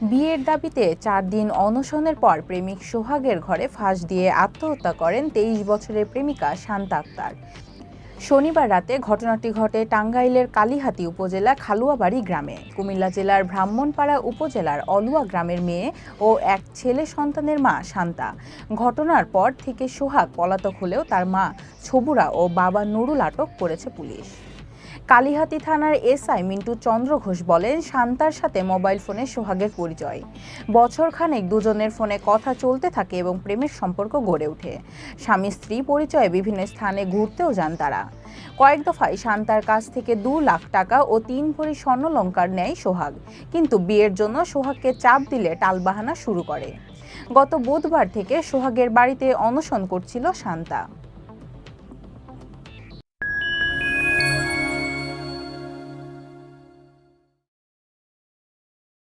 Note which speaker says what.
Speaker 1: বিয়ের দাবিতে 4 দিন অনশনের পর প্রেমিক সোহাগের ঘরে ফাঁস দিয়ে আত্মহত্যা করেন 23 বছরের প্রেমিকা শান্তা আক্তার। শনিবার রাতে ঘটনাটি ঘটে টাঙ্গাইলের কালিহাতী উপজেলা খালুয়াবাড়ি গ্রামে। কুমিল্লা জেলার ব্রাহ্মণপাড়া উপজেলার অলুয়া গ্রামের মেয়ে ও এক ছেলে সন্তানের মা শান্তা। ঘটনার পর থেকে সোহাগ পলাতক হলেও তার মা ছবুরা ও বাবা নুরুল আটক করেছে পুলিশ। কালিহাতী থানার এসআই মিন্টু চন্দ্র ঘোষ বলেন, শান্তার সাথে মোবাইল ফোনে সোহাগের পরিচয়। বছরখানেক দুজনের ফোনে কথা চলতে থাকে এবং প্রেমের সম্পর্ক গড়ে ওঠে। স্বামী স্ত্রী পরিচয়ে বিভিন্ন স্থানে ঘুরতেও যান তারা। কয়েক দফায় শান্তার কাছ থেকে 2 লাখ টাকা ও 3 ভরি স্বর্ণালংকার নেয় সোহাগ, কিন্তু বিয়ের জন্য সোহাগকে চাপ দিলে টালবাহানা শুরু করে। গত বুধবার থেকে সোহাগের বাড়িতে অনশন করছিল শান্তা।